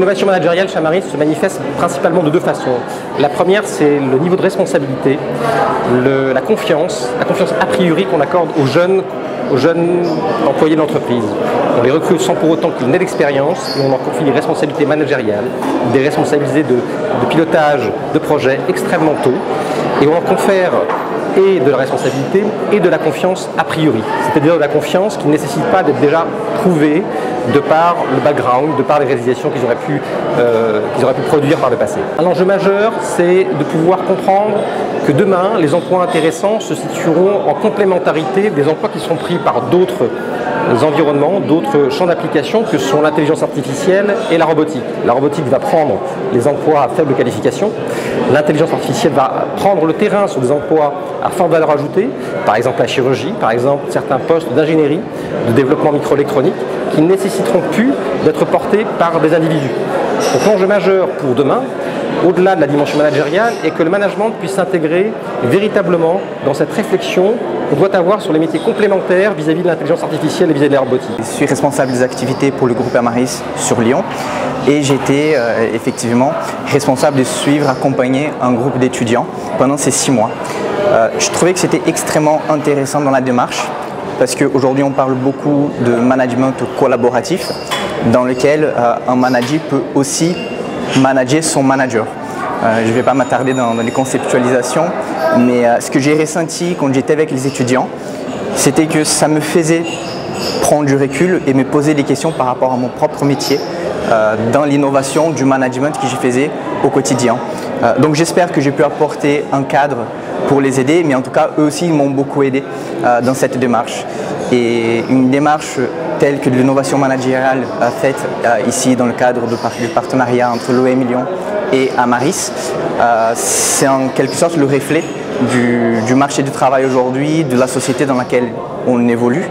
L'innovation managériale chez Amaris se manifeste principalement de deux façons. La première, c'est le niveau de responsabilité, la confiance a priori qu'on accorde aux jeunes employés de l'entreprise. On les recrute sans pour autant qu'ils n'aient d'expérience et on leur confie des responsabilités managériales, des responsabilités de pilotage de projets extrêmement tôt et on leur confère et de la responsabilité et de la confiance a priori, c'est-à-dire de la confiance qui ne nécessite pas d'être déjà prouvée de par le background, de par les réalisations qu'ils auraient pu produire par le passé. Un enjeu majeur, c'est de pouvoir comprendre que demain, les emplois intéressants se situeront en complémentarité des emplois qui seront pris par d'autres environnements, d'autres champs d'application que sont l'intelligence artificielle et la robotique. La robotique va prendre les emplois à faible qualification, l'intelligence artificielle va prendre le terrain sur des emplois à forte valeur ajoutée, par exemple la chirurgie, par exemple certains postes d'ingénierie, de développement microélectronique, qui ne nécessiteront plus d'être portés par des individus. Donc l'enjeu majeur pour demain, au-delà de la dimension managériale, est que le management puisse s'intégrer véritablement dans cette réflexion qu'on doit avoir sur les métiers complémentaires vis-à-vis de l'intelligence artificielle et vis-à-vis de la robotique. Je suis responsable des activités pour le groupe Amaris sur Lyon et j'étais effectivement responsable de suivre, accompagner un groupe d'étudiants pendant ces 6 mois. Je trouvais que c'était extrêmement intéressant dans la démarche parce qu'aujourd'hui on parle beaucoup de management collaboratif dans lequel un manager peut aussi manager son manager. Je ne vais pas m'attarder dans les conceptualisations, mais ce que j'ai ressenti quand j'étais avec les étudiants, c'était que ça me faisait prendre du recul et me poser des questions par rapport à mon propre métier dans l'innovation du management que je faisais au quotidien. Donc j'espère que j'ai pu apporter un cadre pour les aider, mais en tout cas eux aussi m'ont beaucoup aidé dans cette démarche. Et une démarche telle que de l'innovation managériale faite ici dans le cadre du partenariat entre l'OM Lyon et Amaris, c'est en quelque sorte le reflet du marché du travail aujourd'hui, de la société dans laquelle on évolue,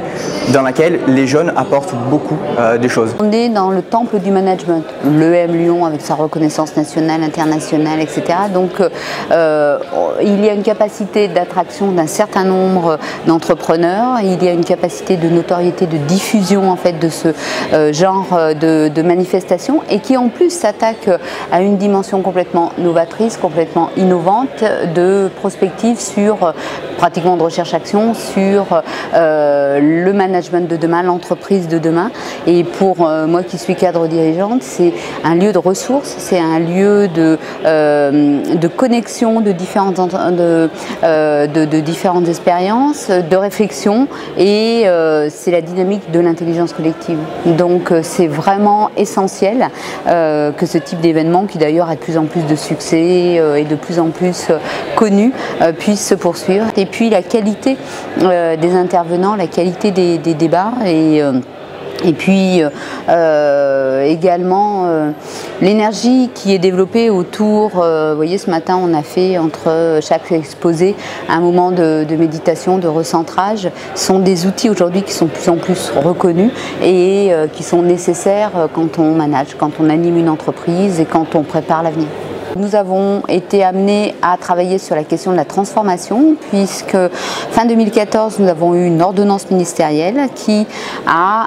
dans laquelle les jeunes apportent beaucoup de choses. On est dans le temple du management, l'EM Lyon avec sa reconnaissance nationale, internationale, etc. Donc il y a une capacité d'attraction d'un certain nombre d'entrepreneurs, il y a une capacité de notoriété, de diffusion en fait de ce genre de manifestations et qui en plus s'attaque à une dimension complètement novatrice, complètement innovante de prospective sur pratiquement de recherche-action sur le management de demain, l'entreprise de demain. Et pour moi qui suis cadre dirigeante, c'est un lieu de ressources, c'est un lieu de connexion de différentes expériences, de réflexion et c'est la dynamique de l'intelligence collective. Donc c'est vraiment essentiel que ce type d'événement, qui d'ailleurs a de plus en plus de succès et de plus en plus connu, puisse se poursuivre. Et puis la qualité des intervenants, la qualité des débats et puis également l'énergie qui est développée autour, vous voyez ce matin on a fait entre chaque exposé un moment de méditation, de recentrage, sont des outils aujourd'hui qui sont de plus en plus reconnus et qui sont nécessaires quand on manage, quand on anime une entreprise et quand on prépare l'avenir. Nous avons été amenés à travailler sur la question de la transformation puisque fin 2014 nous avons eu une ordonnance ministérielle qui a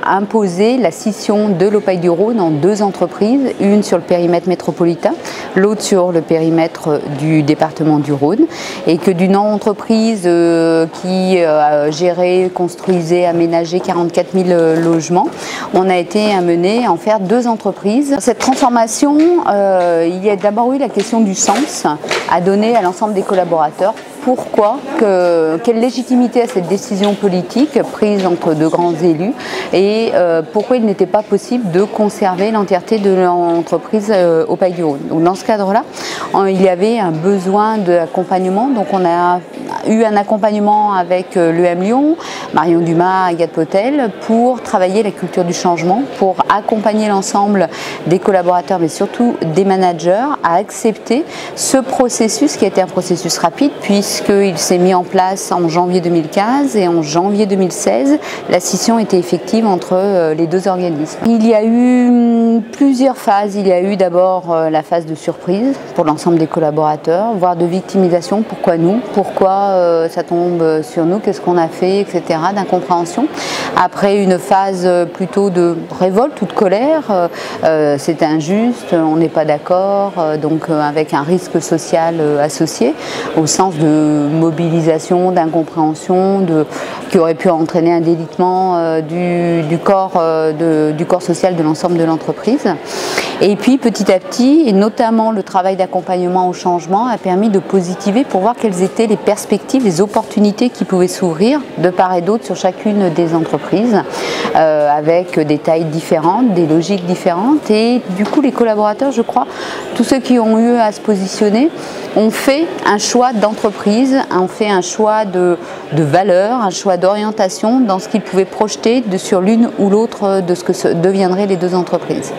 imposé la scission de l'Opaille-du-Rhône en 2 entreprises, une sur le périmètre métropolitain, l'autre sur le périmètre du département du Rhône et que d'une entreprise qui gérait, construisait, aménageait 44 000 logements, on a été amené à en faire 2 entreprises. Cette transformation, il y a d'abord eu la question du sens à donner à l'ensemble des collaborateurs. Pourquoi, quelle légitimité a cette décision politique prise entre 2 grands élus et pourquoi il n'était pas possible de conserver l'entièreté de l'entreprise Opaille-du-Rhône. Donc dans ce cadre-là, il y avait un besoin d'accompagnement, donc on a eu un accompagnement avec l'EM Lyon, Marion Dumas, Agathe Potel, pour travailler la culture du changement, pour accompagner l'ensemble des collaborateurs, mais surtout des managers, à accepter ce processus qui a été un processus rapide, puisqu'il s'est mis en place en janvier 2015 et en janvier 2016, la scission était effective entre les 2 organismes. Il y a eu plusieurs phases. Il y a eu d'abord la phase de surprise pour l'ensemble des collaborateurs, voire de victimisation. Pourquoi nous? Pourquoi ça tombe sur nous, qu'est-ce qu'on a fait, etc., d'incompréhension. Après une phase plutôt de révolte ou de colère, c'est injuste, on n'est pas d'accord, donc avec un risque social associé, au sens de mobilisation, d'incompréhension, qui aurait pu entraîner un délitement du corps social de l'ensemble de l'entreprise. Et puis petit à petit, et notamment le travail d'accompagnement au changement a permis de positiver pour voir quelles étaient les perspectives, les opportunités qui pouvaient s'ouvrir de part et d'autre sur chacune des entreprises, avec des tailles différentes, des logiques différentes. Et du coup, les collaborateurs, je crois, tous ceux qui ont eu à se positionner, ont fait un choix d'entreprise, ont fait un choix de valeur, un choix d'orientation dans ce qu'ils pouvaient projeter sur l'une ou l'autre de ce que deviendraient les deux entreprises.